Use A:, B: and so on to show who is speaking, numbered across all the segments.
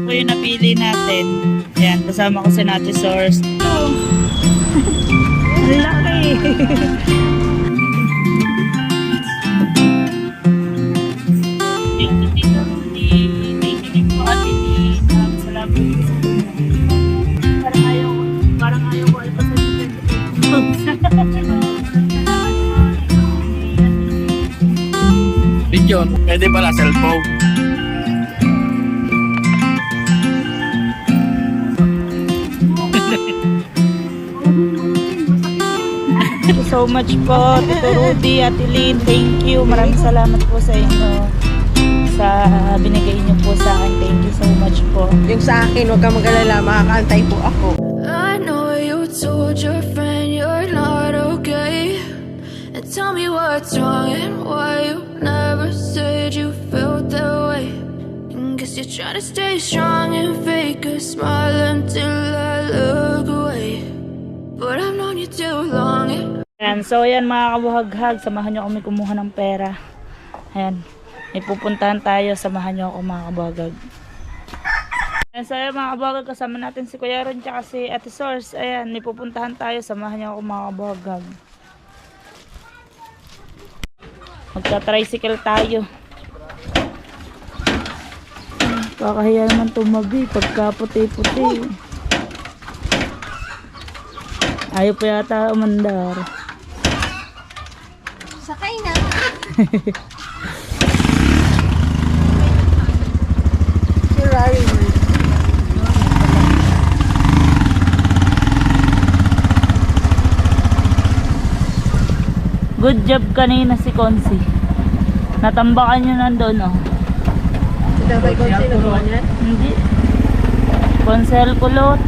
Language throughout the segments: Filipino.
A: po yung napili natin. Ayan, kasama ko si Nati Source. Oh. Ang laki. Yung dito ni Titinig po at ni salamat. Parang ayaw ko ay pasanin.
B: Video, pwede pala cellphone.
A: Thank you so much po, Tito Rudy, Ate Lynn. Thank you. Maraming salamat po sa inyo sa binigay niyo po sa akin. Thank you so much po.
C: Yung sa akin, huwag kang mag-alala, makakaantay po ako.
D: I know you told your friend you're not okay, and tell me what's wrong and why you never said you felt that way. And guess you're trying to stay strong and fake a smile until I look away, but I've known you too long.
A: Ayan, so ayan mga kabuhaghag, samahan nyo kami kumuha ng pera. Ayan, may pupuntahan tayo, samahan nyo ako mga kabuhaghag. Ayan, so ayan mga kabuhaghag, kasama natin si Kuya Ron tsaka si Ate Source. Ayan, may pupuntahan tayo, samahan nyo ako mga kabuhaghag. Magta-tricycle tayo. Kakahiya naman tumabi pagka puti-puti. Ayaw pa yata umandar.
C: Sakay na. Si Rari.
A: Good job kanina si Consi. Natambakan nyo nandun, oh.
C: Dabay ko sinubukan yan?
A: Hindi. Konsel kulot.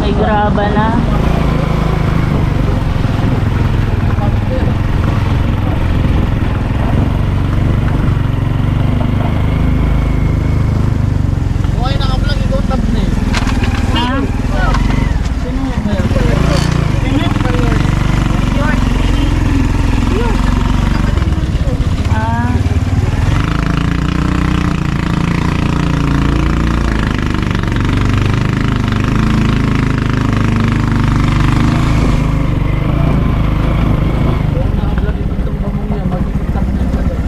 A: May graba na.
B: Okay, naka-vlog ikaw tab na eh.
A: Ah. Ah.
B: Naka-vlog ikaw tab ba mo niya, mag-tiktok na siya doon.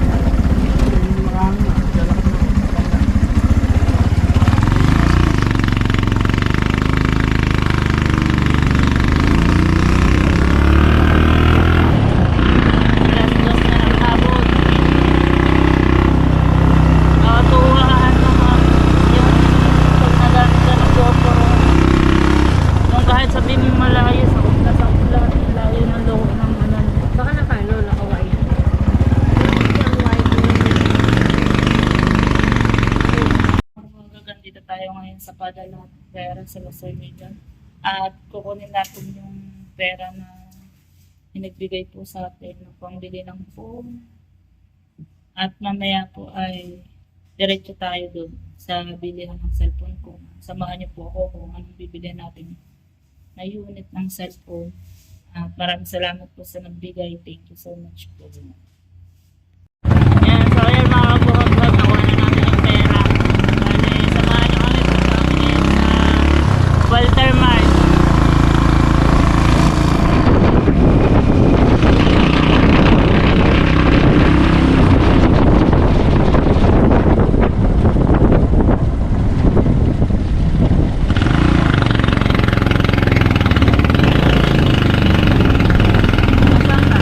B: Marami na, lalaki na.
A: Alas 2 na ng hapon. Nakatuwahan naman yung pag nagamit ka ng GoPro. Nung kahit sabihin mo malayo sa nasa ulan, layo ng loob ng ano.
C: Baka na paano, nakaway.
A: Dito tayo ngayon sa padala ng pera sa Los Angeles. At kukunin natin yung pera na inagbigay po sa atin ng pambili ng phone. At mamaya po ay diretso tayo doon sa bilihan ng cellphone ko. Samahan niyo po ako kung anong bibili natin na unit ng cellphone. At maraming salamat po sa nagbigay. Thank you so much po. Ayan, so ayan mga kabuhaghag, nakuha na natin ang pera. Bale, samahan niyo kami punta kami ngayon sa Walter Mart. Saan ka?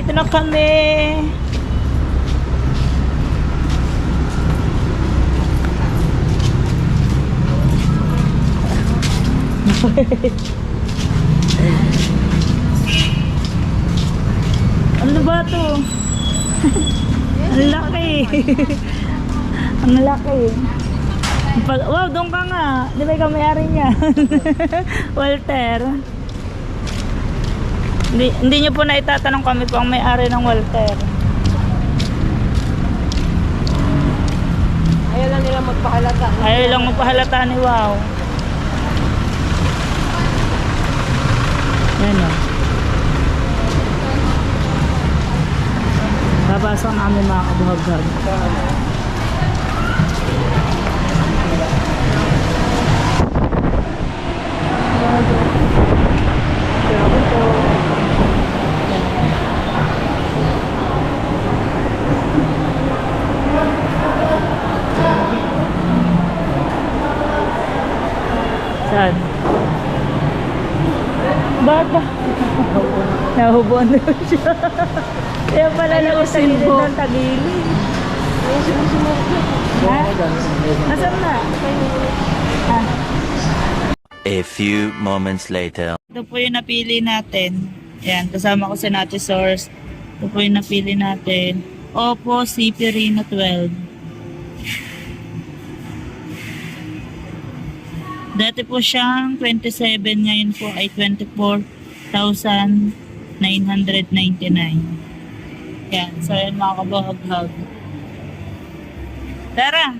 A: Dito na kami. Ano ba to? Ang laki. Ang laki. Wow, doon ka nga. Di ba ikaw may-ari niya? Walter. Hindi niyo po na itatanong, kami po ang may-ari ng Walter.
C: Ayaw lang nila magpahalata.
A: Ayaw lang magpahalata ni Wow. Yan o. Babasa namin mga kabuhag-hag. Saan? Bata. Nahubuan na siya. Kaya pala nakasagilid ng tagilid. Ha? Nasaan na? Ha?
E: A few moments later.
A: Ito po yung napili natin. Ayan, kasama ko si Nati Source. Ito po yung napili natin. Oppo CP Reno 12. Dati po siyang 27, ngayon po ay 24,999. Yan, so yan mga kabuhag-hag. Tara!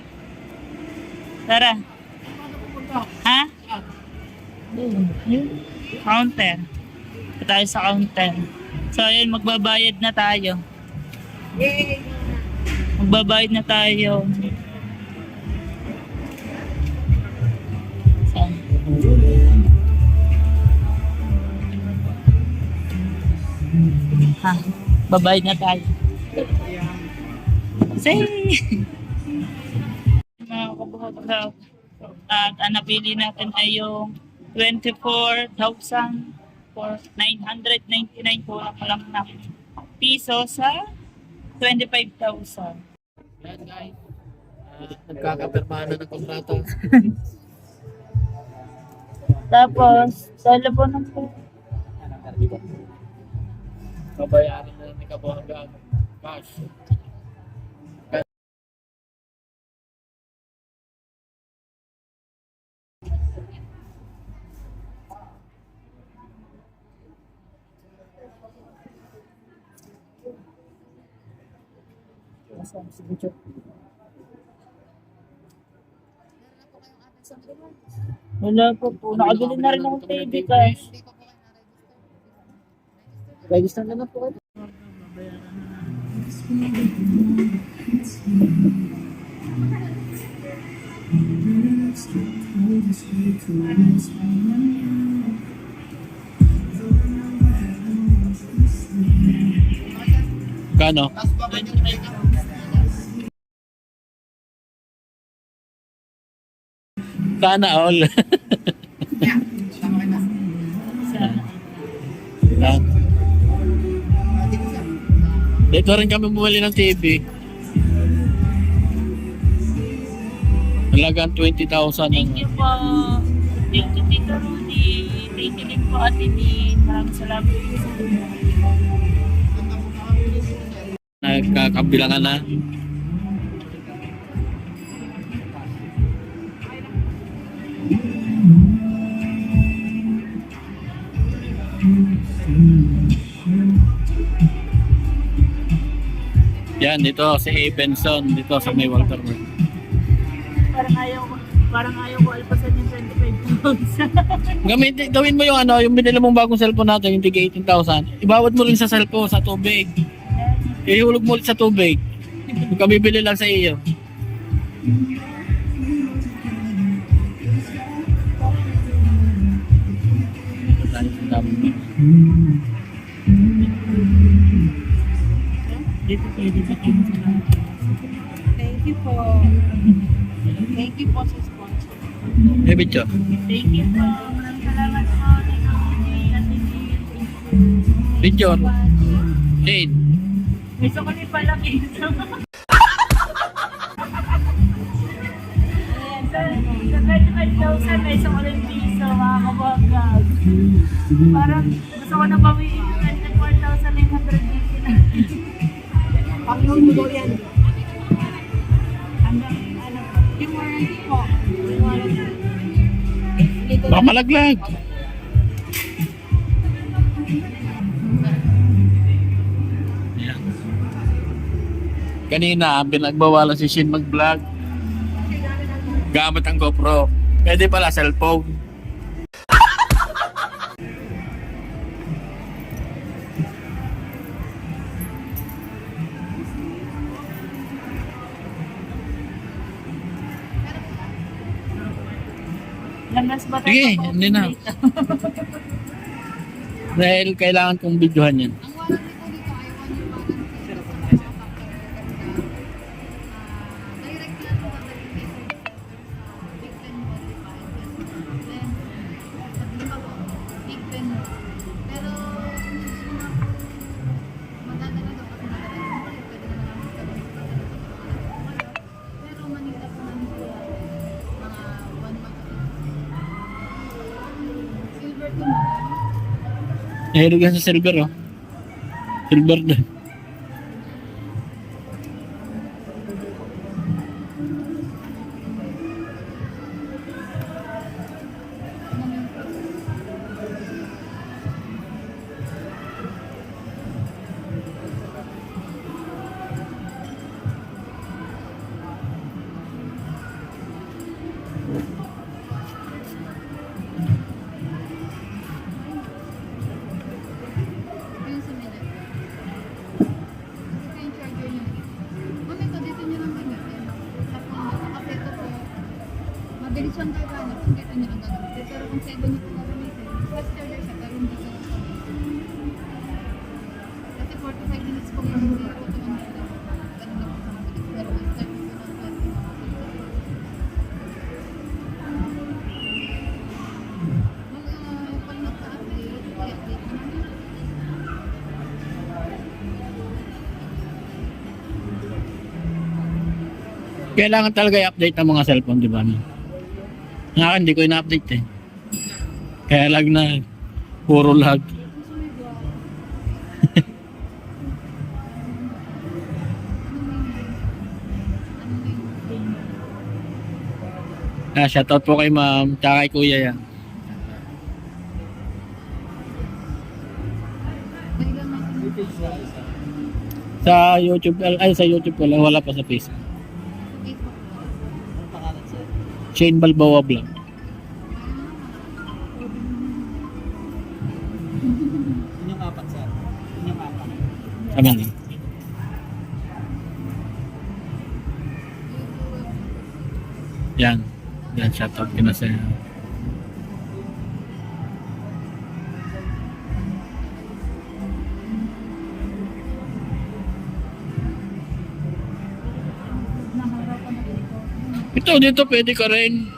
A: Tara! Ha? Counter. Ito tayo sa counter. So yan, magbabayad na tayo. Magbabayad na tayo. Saan? Ha? Babayad na tayo. Say! Mga kabuhag-hag. At ang napili natin ay yung 24,999 po lang na piso sa 25,000.
B: Yan guys. Nagkakapirmahan na ng kontrata.
A: Tapos, teleponan po.
B: Babayaran na ni Kabuhag-hag. Cash.
A: Wala po po. Nakabili na rin akong TV guys.
B: Register na po kayo. Kano? Sana all. Dito rin kami bumili ng TV. Halagang 20,000.
A: Thank you po. Thank you, Tito Rudy. Thank you din po, Ate Din. Maraming salamat po sa inyo.
B: Nagkakabilangan na. Yan, dito si Ebenson, dito sa may Walter Road.
A: Parang ayaw ko alpasan yung 25,000.
B: Gawin mo yung yung binili mong bagong cellphone natin, yung tiga 18,000. Ibawat mo rin sa cellphone, sa tubig. Ihulog mo ulit sa tubig. Kung bibili lang sa iyo.
A: Dito pwede ba kayo?
C: Thank you po. Thank you po sa sponsor.
B: Eh, bityo.
A: Thank you po. Maraming salamat po. Thank you, Ate Din.
B: Bityo. Shane.
A: Gusto ko rin pala piso. Sa 25,000 may isang ulit piso, mga kabagag. Parang gusto ko na bawiin yung 24,980 na.
C: Panginoon mo yan.
A: Hanggang ano po.
C: Yung warranty po. Yung warranty. Dito
B: Baka malaglag. Ayan. Kanina, pinagbawalan si Shin mag-vlog. Gamit ang GoPro. Pwede pala cellphone.
A: Landas ba tayo?
B: Sige, hindi na. Dahil kailangan kong videohan yan. Nahilig yan sa silver, oh. Silver din.
F: Mabilis siyang gagana kung dito niya ang gagamitin. Pero kung sa iba niyo po gagamitin, mas charger siya pero hindi siya gagamitin. Kasi 45 minutes po yung hindi po ito ang ganun na po sa mabilis. Pero ang charger po ng 20 pag nagka-update, i-update mo namin.
B: Kailangan talaga i-update ang mga cellphone, di ba? Nga akin, hindi ko ina-update eh. Kaya lag na, puro lag. Shoutout po kay ma'am, tsaka kay kuya yan. Sa YouTube, ay sa YouTube wala, wala pa sa Facebook. Shane Balboa Vlog.
C: Inyong apat, sir. Inyong apat.
B: Tama na. Yan. Yan, shoutout ko na sa'yo. Ito, dito pwede ka rin.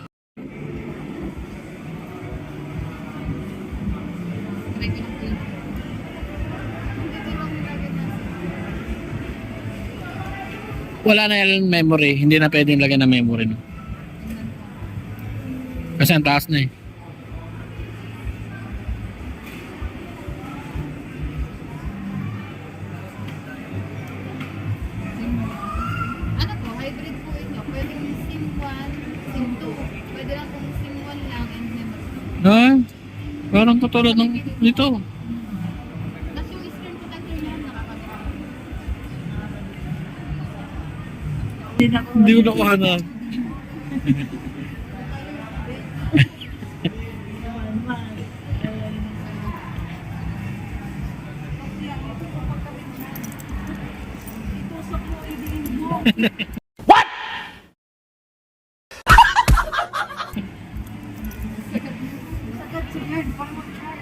B: Wala na yung memory. Hindi na pwedeng lagyan ng memory. No? Kasi ang taas na eh.
F: Ano po, hybrid po inyo. Pwede yung SIM 1, SIM 2. Pwede lang kung SIM 1 lang and memory.
B: Ha? Parang katulad ng dito.
F: Tapos yung screen protector niya, nakakagana.
B: Hindi ko nakuha na.
C: Sakit si Gerd, parang mag-charge.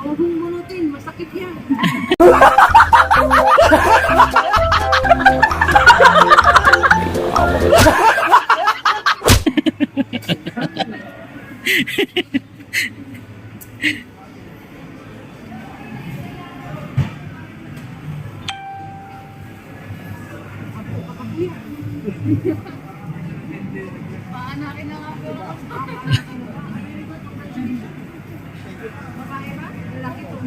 C: Huwag mong bunutin, masakit yan.
F: Paanakin na nga po. Babae ba? Lalaki po.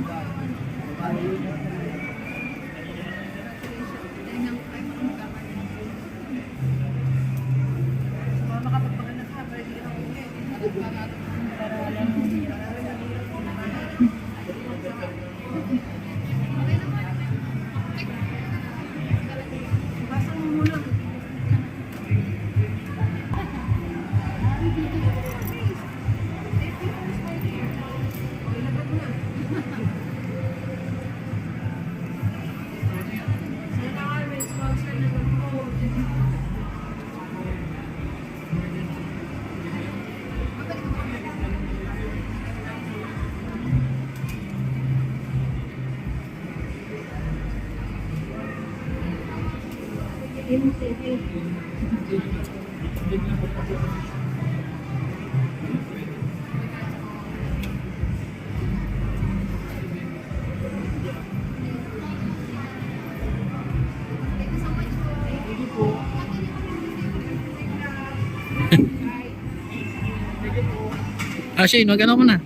B: Shane, wag ano mo na.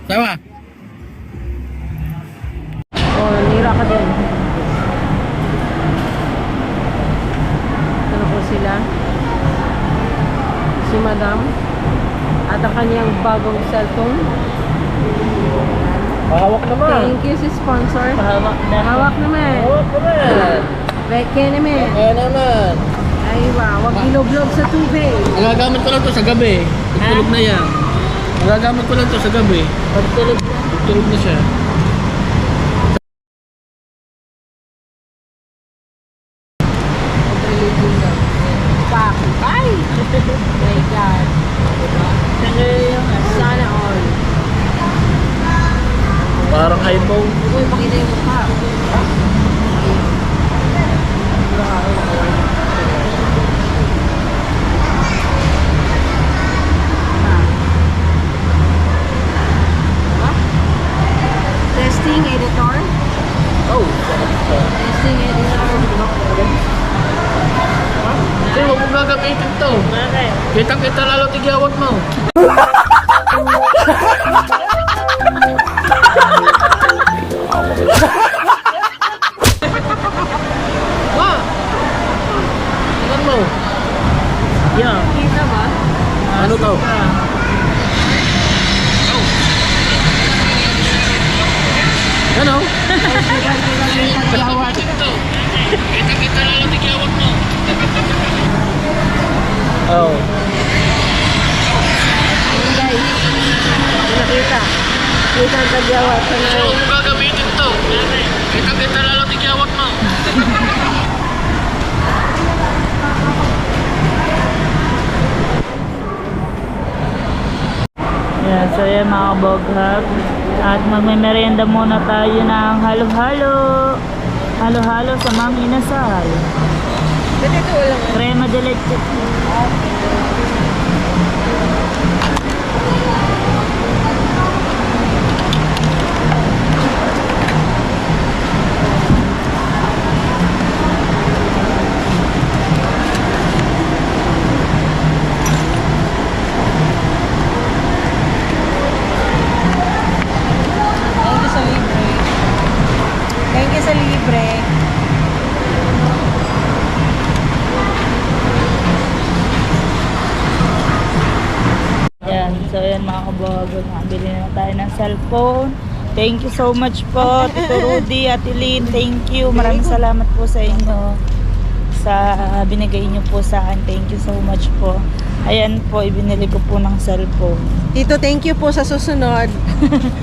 B: Sawa.
C: Oh, nanira ka din. Ano po sila? Si Madam at ang kanyang bagong cellphone.
B: Hawak naman.
C: Thank you si sponsor.
B: Hawak na.
C: Hawak naman.
B: Hawak naman.
C: Beke naman.
B: Kaya naman.
C: Ay wow, wag iloblob sa tubig.
B: Nagagamit ko lang to sa gabi. Tulog na yan. Nagagamit ko lang to sa gabi. Pagtulog na siya.
C: Pak. Ay! My God. Sana all.
B: Parang iPhone.
C: Uy, pakita yung mukha. Testing editor.
B: Oh.
C: Testing editor.
B: Kasi huwag mong gagamitin to. Kitang-kita lalo tigyawat mo. Tingnan mo. Yeah.
C: Kita ba?
B: Ano to? Ano? Kita-kita lalo tigyawat mo. Oh.
C: Ayun guys. Nakita. Kita ang tagyawat.
B: Kasi huwag mong gagamitin to. Kita-kita lalo tigyawat mo.
A: Yan, so yan mga kaboghab. At magme-merienda muna tayo ng halo-halo. Halo-halo sa Ma'am Inasal.
C: Ba't ito walang
A: Crema de leche.
C: Thank you sa libre. Thank you sa libre.
A: Yan, so yan mga kaboghab. Nakabili na tayo ng cellphone. Thank you so much po, Tito Rudy, Ate Lynn. Thank you. Maraming salamat po sa inyo sa binigay niyo po sa akin. Thank you so much po. Ayan po, ibinili ko po ng cellphone.
C: Tito, thank you po sa susunod.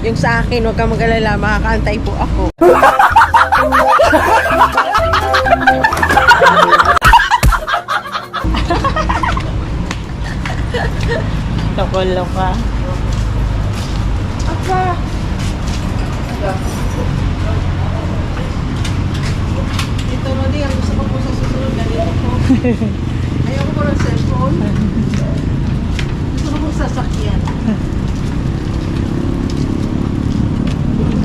C: Yung sa akin, huwag kang mag-alala, makakaantay po ako.
A: Loko-loka.
C: Apa? Tito Rudy, ang gusto ko po sa susunod, ganito po. Ayoko po ng cellphone. Gusto ko po sasakyan.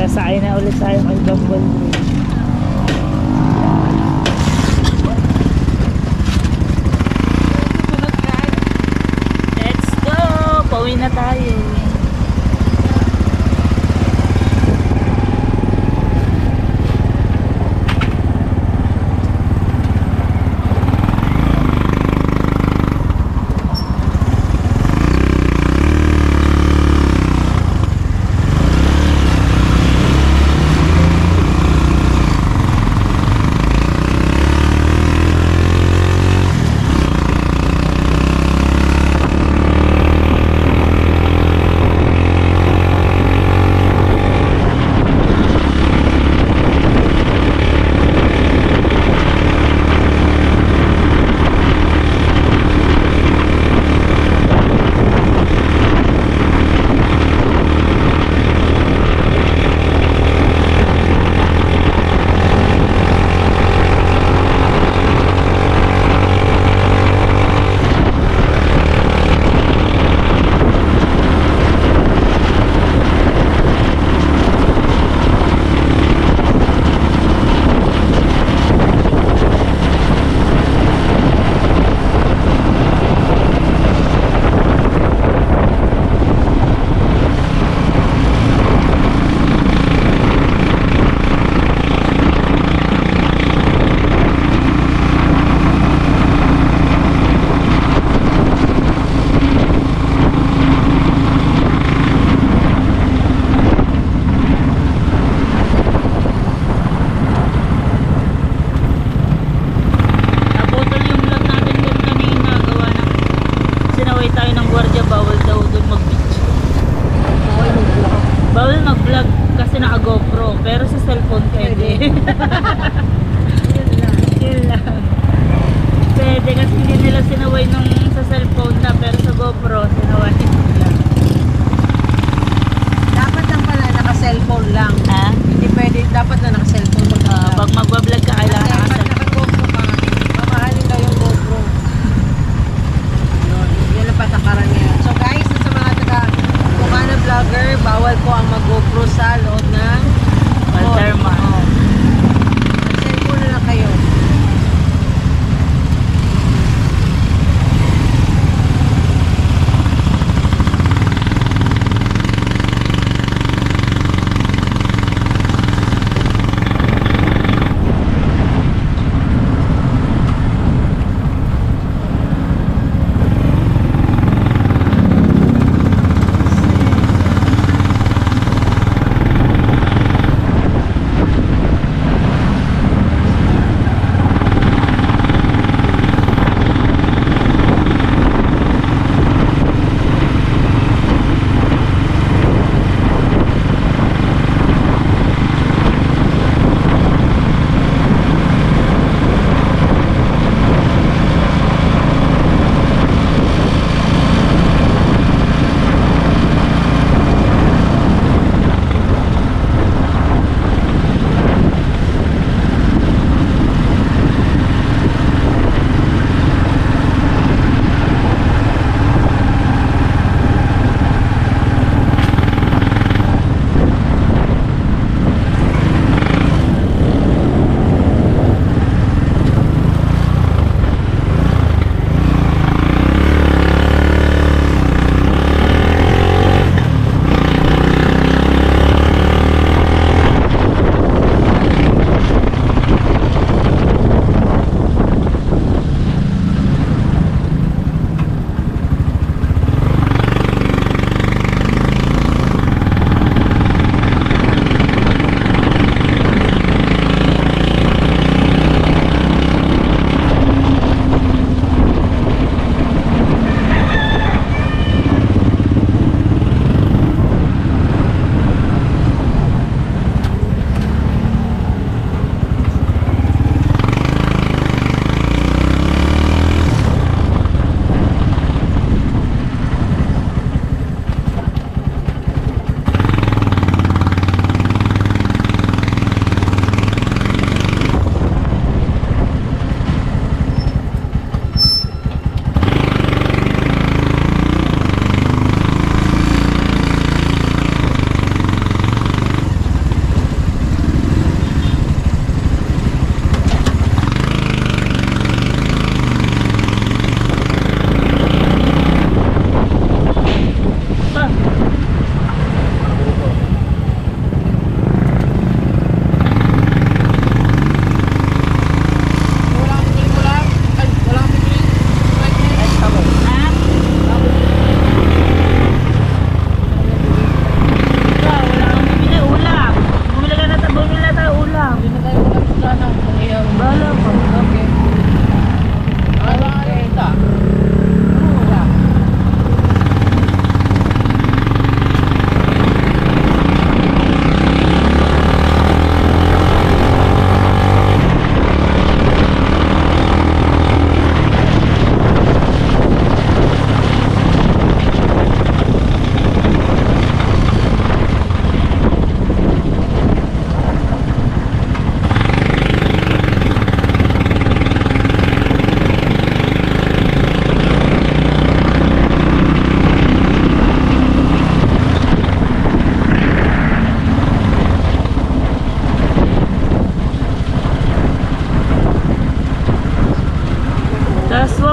A: Sasakay na ulit tayo kay Bumble. pero sa cellphone pwede. Yun lang. Pwede kasi hindi nila sinaway nung sa cellphone na, pero sa GoPro, sinaway nila.
C: Dapat lang pala naka-cellphone lang.
A: Ha?
C: Hindi pwede, dapat na naka-cellphone.
A: Pag magbablog ka, kailangan
C: Kasi pag
A: naka-cellphone.
C: naka-GoPro ka, mamahalin daw yung GoPro. Yun ang patakaran ngayon. So guys, sa mga taga Bukana vlogger, bawal po ang mag-GoPro sa loob ng
A: Walterman.
C: mall. Mag-cellphone na lang kayo.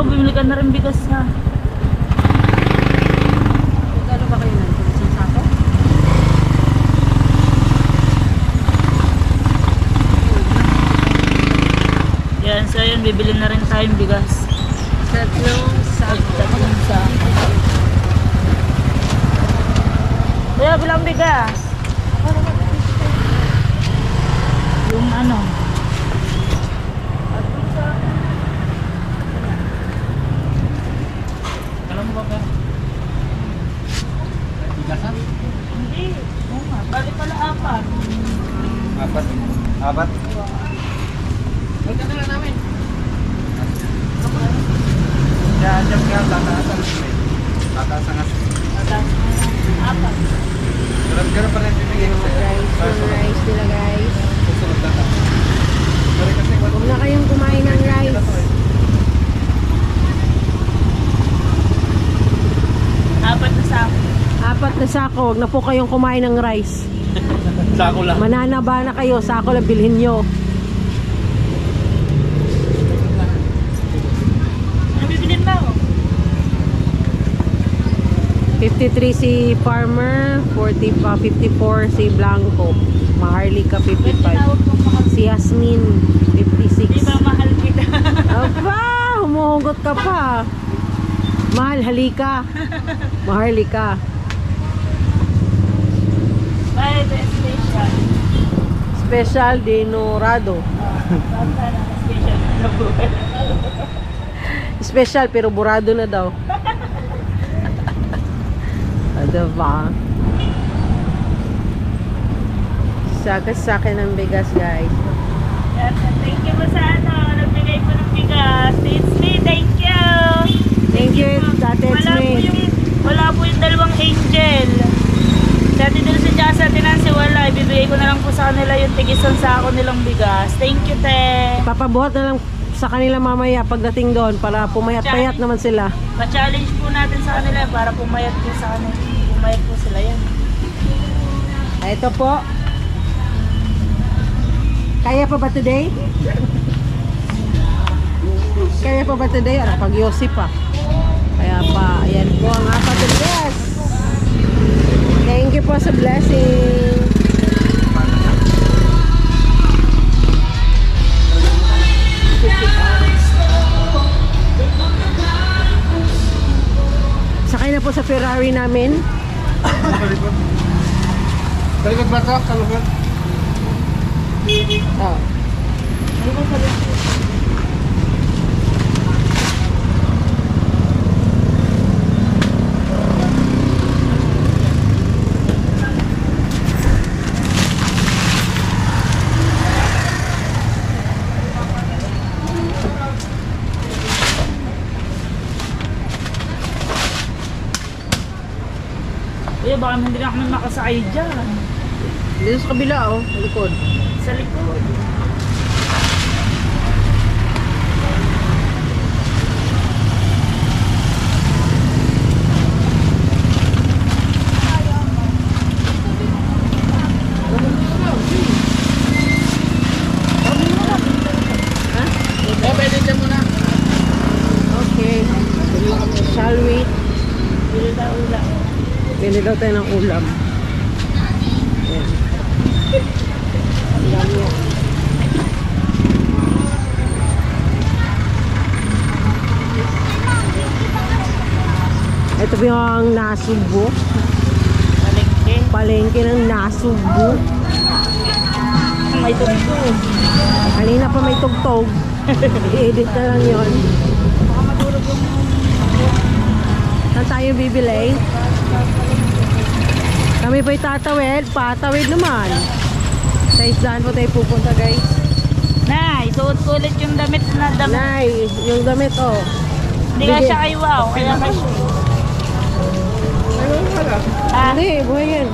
A: bumili ka na rin bigas ha.
C: Magkano ba kayo nandun? Isang sako?
A: Yan, so yun, bibili na rin tayong bigas.
C: Tatlong sako.
A: Tatlong sako. Kaya bilang bigas. Yung ano.
B: Alam mo ba ba? Bigasan?
A: Hindi. Oo nga. Bali pala apat.
G: Apat. Jam nga, tataasan. Tataasan nga.
A: Apat.
G: Ganun pa rin bibigay ko sa'yo.
C: Rice nila guys.
G: Susunod na. Sorry kasi
C: Huwag na kayong kumain ng rice.
A: Apat na sa akin.
C: 4 na sako. Huwag na po kayong kumain ng rice.
B: Sako lang.
C: Mananaba na kayo. Sako lang bilhin nyo.
A: Ano bibilin mo?
C: 53 si Farmer, 54 si Blanco, Maharlika 55,
A: Tinawag kong mahal.
C: si Yasmin
A: Di
C: 56.
A: ba mahal kita?
C: Aba, humuhugot ka pa. Mahal, halika. Maharlika.
A: Bye, the station.
C: Special Dinorado.
A: Basta na station na buhay.
C: Special pero burado na daw. Diba? Sakin ng bigas guys.
A: Thank you po sa nagbigay po ng bigas. It's me, thank you.
C: Thank you, Ate Esme.
A: Wala po yung dalawang angel. Sa Ate Dulce at sa Ate Nancy, wala. Ibibigay ko na lang po sa kanila yung tigisan sa ako nilang bigas. Thank you, te.
C: Papabuhat na lang sa kanila mamaya pagdating doon para pumayat-payat naman sila.
A: Pa-challenge po natin sa kanila para pumayat po sa kanila. Pumayat po sila yan.
C: Ito po. Kaya pa ba today? Kaya pa ba today? Ano, pag-Yosip pa. Kaya pa, ayan po ang 4 na bigas. Thank you po sa blessing. Sakay na po sa Ferrari namin.
G: Talikod ba ito? Talikod?
C: Oh.
A: Kuya, baka hindi na kami makasakay dyan.
C: Dito sa kabila oh, sa likod.
A: Sa likod.
B: Pwede dyan muna.
C: Okay. Shall we?
A: Bili na ulam.
C: Bili daw tayo ng ulam. Ayan. Ulam yan. Ito po yung Nasubo.
A: Palengke.
C: Palengke ng Nasubo.
A: May tugtog.
C: Kanina pa may tugtog. I-edit na lang yun.
A: Baka madulog yung...
C: Saan tayo bibili? Kami po'y tatawid. Patawid naman. Sa isdaan po tayo pupunta guys.
A: Nay, suot ko ulit yung damit na damit.
C: Nay, yung damit oh.
A: Hindi nga
C: Bigay.
A: siya kay wow. Kaya kasi. Ah,
C: Hindi, buhay yan.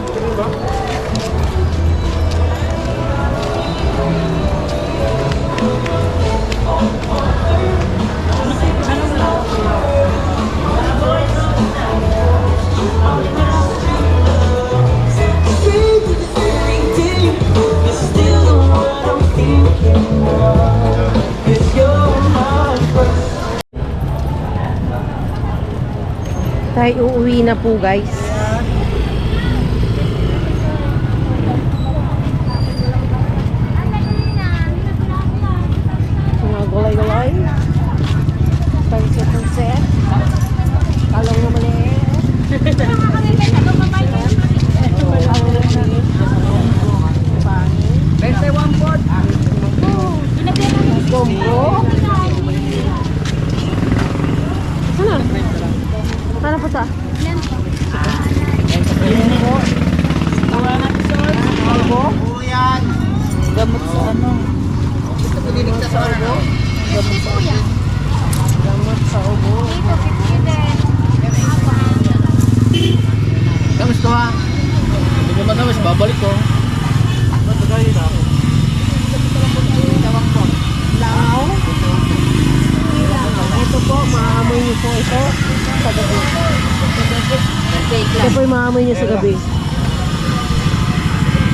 C: Tayo uuwi na po guys. Mga gulay-gulay. Pansit-pansit. Talong na maliit. Gombo. Sana? Sana po ta? Gombo.
G: yan.
A: gamot sa ano.
C: Gamot sa ubo. Gamot sa ubo.
F: Dito, 50 din.
B: Tamis ko ha. Hindi ko matamis, babalik ko.
C: Langaw. Ito po, maamoy niyo po ito sa gabi. Ito po yung maamoy niyo sa gabi.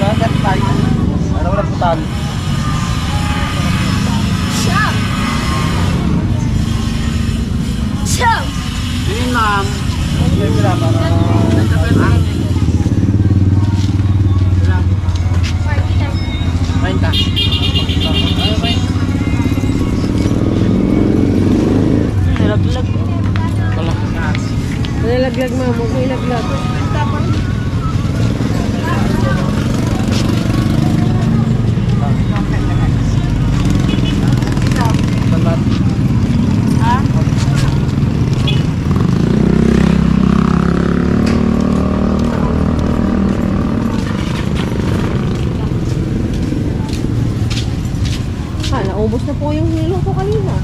G: Gagat tayo. Ano wala putan?
B: Yun ma'am.
G: Siyempre para...
B: Main ka. Ay, main.
A: Nalaglag.
B: Wala.
C: Nalaglag ma'am, huwag mo ilaglag.
G: Salat.
A: Ha?
C: Naubos na po yung hilo ko kanina.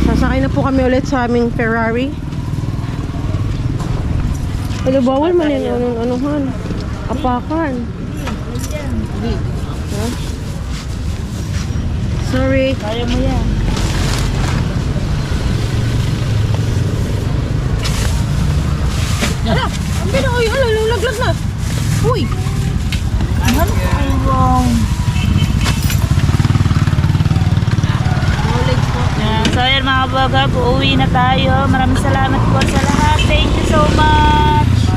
C: Sasakay na po kami ulit sa aming Ferrari. Ano, bawal man yun, anuhan. Apakan. Ha? Sorry.
A: Kaya mo yan.
C: Ala! Ang binoy! Ala, lulaglag na! Uy!
A: Ano kayo? So ayan mga kabagag, uuwi na tayo. Maraming salamat po sa lahat. Thank you so much.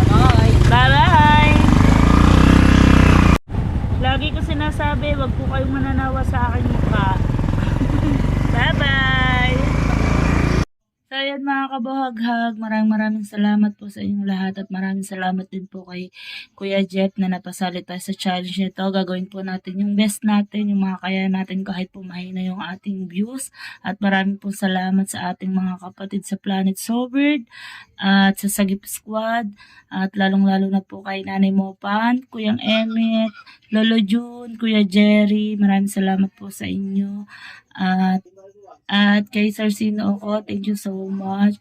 A: Bye-bye. Lagi ko sinasabi, wag po kayong mananawa sa aking mukha. Bye-bye. So ayan mga kabahaghag, maraming salamat po sa inyong lahat at maraming salamat din po kay Kuya Jeff na napasali tayo sa challenge nito. Gagawin po natin yung best natin, yung mga kaya natin kahit po mahina yung ating views. At maraming po salamat sa ating mga kapatid sa Planet Sobird at sa Sagip Squad at lalong-lalo na po kay Nanay Mopan, Kuyang Emmett, Lolo June, Kuya Jerry. Maraming salamat po sa inyo. At kay Sir Sino ako, thank you so much.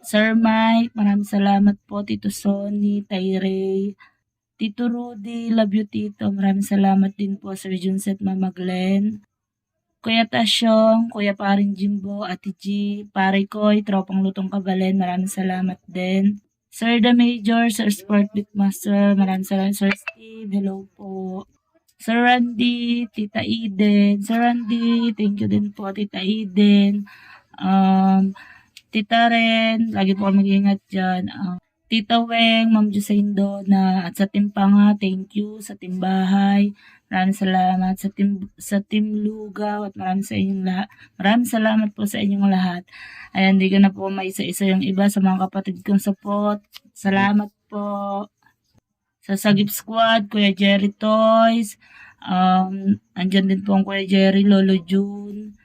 A: Sir Mike, maraming salamat po. Tito Sonny, Tay Ray, Tito Rudy, love you Tito. Maraming salamat din po Sir Junset, Mama Glenn, Kuya Tasyong, Kuya Paring Jimbo, Ate G, Pare Koy, Tropang Lutong Kabalen, maraming salamat din. Sir The Major, Sir Sport Master, maraming salamat. Sir Steve, hello po. Sir Randy, Tita Eden. Sir Randy, thank you din po, Tita Eden. Tita Ren, lagi po kami mag-ingat dyan. Tita Weng, Ma'am Josaindo na at sa Team Panga, thank you. Sa Team Bahay, maraming salamat. Sa Team Lugaw at maraming salamat po sa inyong lahat. Ayan, di ko na po maisa-isa yung iba sa mga kapatid kong support. Salamat po. Sa Sagip Squad, Kuya Jerry Toys, andyan din po ang Kuya Jerry, Lolo June,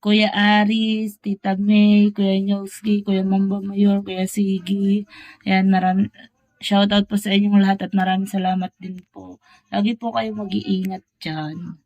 A: Kuya Aris, Tita May, Kuya Nyowski, Kuya Mamba Mayor, Kuya Sigi. Ayan, shoutout po sa inyong lahat at maraming salamat din po. Lagi po kayo mag-iingat dyan.